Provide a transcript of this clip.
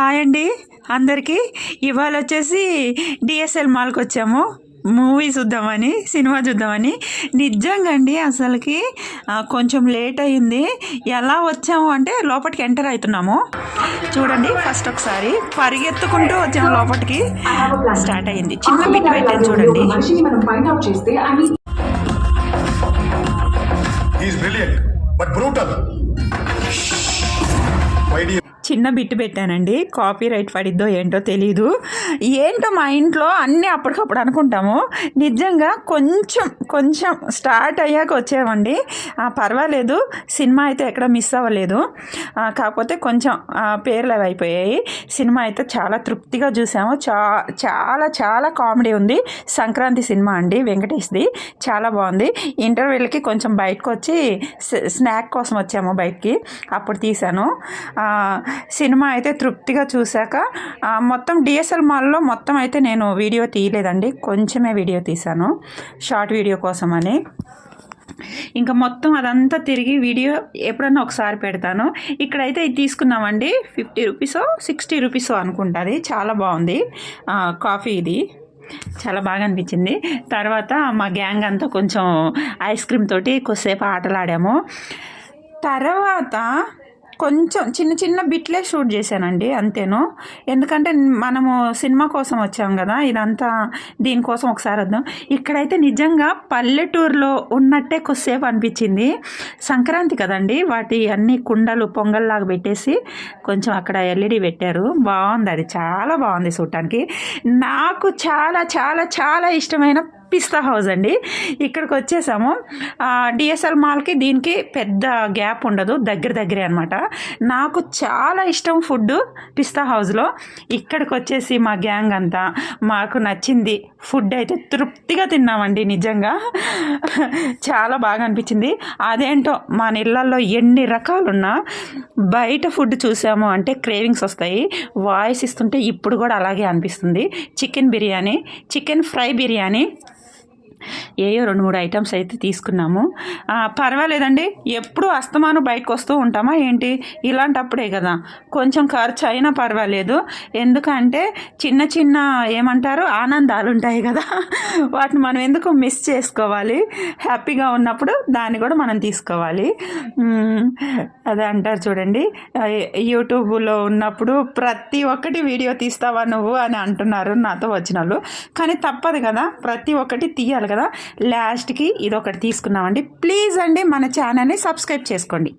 Hi అండి అందరికీ. ఇవాళ వచ్చేసి డిఎస్ఎల్ మాల్కి వచ్చాము మూవీ చూద్దామని, సినిమా చూద్దామని. నిజంగా అండి అసలుకి కొంచెం లేట్ అయింది. ఎలా వచ్చాము అంటే లోపలికి ఎంటర్ అవుతున్నాము. చూడండి, ఫస్ట్ ఒకసారి పరిగెత్తుకుంటూ వచ్చాము లోపలికి. స్టార్ట్ అయింది. చిన్న బిట్ పెట్టాను చూడండి. చిన్న బిట్ పెట్టానండి. కాపీ రైట్ పడిద్దో ఏంటో తెలీదు. ఏంటో మా ఇంట్లో అన్నీ అప్పటికప్పుడు అనుకుంటాము. నిజంగా కొంచెం స్టార్ట్ అయ్యాక వచ్చామండి. పర్వాలేదు, సినిమా అయితే ఎక్కడ మిస్ అవ్వలేదు. కాకపోతే కొంచెం పేర్లు అవి అయిపోయాయి. సినిమా అయితే చాలా తృప్తిగా చూసాము. చాలా కామెడీ ఉంది. సంక్రాంతి సినిమా అండి, వెంకటేష్ది. చాలా బాగుంది. ఇంటర్వెల్కి కొంచెం బయటకు వచ్చి స్నాక్ కోసం వచ్చాము బయటికి, అప్పుడు తీశాను. సినిమా అయితే తృప్తిగా చూశాక మొత్తం డిఎస్ఎల్ మాల్లో మొత్తం అయితే నేను వీడియో తీయలేదండి, కొంచెమే వీడియో తీశాను షార్ట్ వీడియో కోసమని. ఇంకా మొత్తం అదంతా తిరిగి వీడియో ఎప్పుడన్నా ఒకసారి పెడతాను. ఇక్కడైతే ఇది తీసుకున్నామండి, 50 రూపీసో 60 రూపీసో అనుకుంటుంది. చాలా బాగుంది కాఫీ, ఇది చాలా బాగా అనిపించింది. తర్వాత మా గ్యాంగ్ అంతా కొంచెం ఐస్ క్రీమ్ తోటి కొద్దిసేపు ఆటలాడాము. తర్వాత కొంచెం చిన్న బిట్లే షూట్ చేశానండి, అంతేను. ఎందుకంటే మనము సినిమా కోసం వచ్చాం కదా, ఇదంతా దీనికోసం ఒకసారి వద్దాం. ఇక్కడైతే నిజంగా పల్లెటూరులో ఉన్నట్టే కొద్దిసేపు అనిపించింది. సంక్రాంతి కదండి, వాటి అన్ని కుండలు పొంగల్లాగా పెట్టేసి కొంచెం అక్కడ ఎల్ఈడి పెట్టారు. బాగుంది, అది చాలా బాగుంది చూడటానికి. నాకు చాలా ఇష్టమైన పిస్తా హౌస్ అండి. ఇక్కడికి వచ్చేసాము. డిఎస్ఎల్ మాల్కి దీనికి పెద్ద గ్యాప్ ఉండదు, దగ్గరే అనమాట. నాకు చాలా ఇష్టం ఫుడ్ పిస్తా హౌస్లో. ఇక్కడికి వచ్చేసి మా గ్యాంగ్ అంతా మాకు నచ్చింది ఫుడ్ అయితే తృప్తిగా తిన్నామండి. నిజంగా చాలా బాగా అనిపించింది. అదేంటో మన ఇళ్ళల్లో ఎన్ని రకాలున్నా బయట ఫుడ్ చూసాము అంటే క్రేవింగ్స్ వస్తాయి. వాయిస్ ఇస్తుంటే ఇప్పుడు కూడా అలాగే అనిపిస్తుంది. Chicken biryani, chicken fry biryani, ఏయో 2-3 ఐటమ్స్ అయితే తీసుకున్నాము. పర్వాలేదండి, ఎప్పుడు అస్తమాను బయటకు వస్తూ ఉంటామా ఏంటి? ఇలాంటప్పుడే కదా కొంచెం ఖర్చు అయినా పర్వాలేదు. ఎందుకంటే చిన్న ఏమంటారు ఆనందాలు ఉంటాయి కదా, వాటిని మనం ఎందుకు మిస్ చేసుకోవాలి? హ్యాపీగా ఉన్నప్పుడు దాన్ని కూడా మనం తీసుకోవాలి. అదే అంటారు చూడండి, యూట్యూబ్లో ఉన్నప్పుడు ప్రతి ఒక్కటి వీడియో తీస్తావా నువ్వు అని అంటున్నారు నాతో వచ్చిన వాళ్ళు. కానీ తప్పదు కదా, ప్రతి ఒక్కటి తీయాలి కదా. లాస్ట్కి ఇదొకటి తీసుకున్నామండి. ప్లీజ్ అండి మన ఛానల్ని సబ్స్క్రైబ్ చేసుకోండి.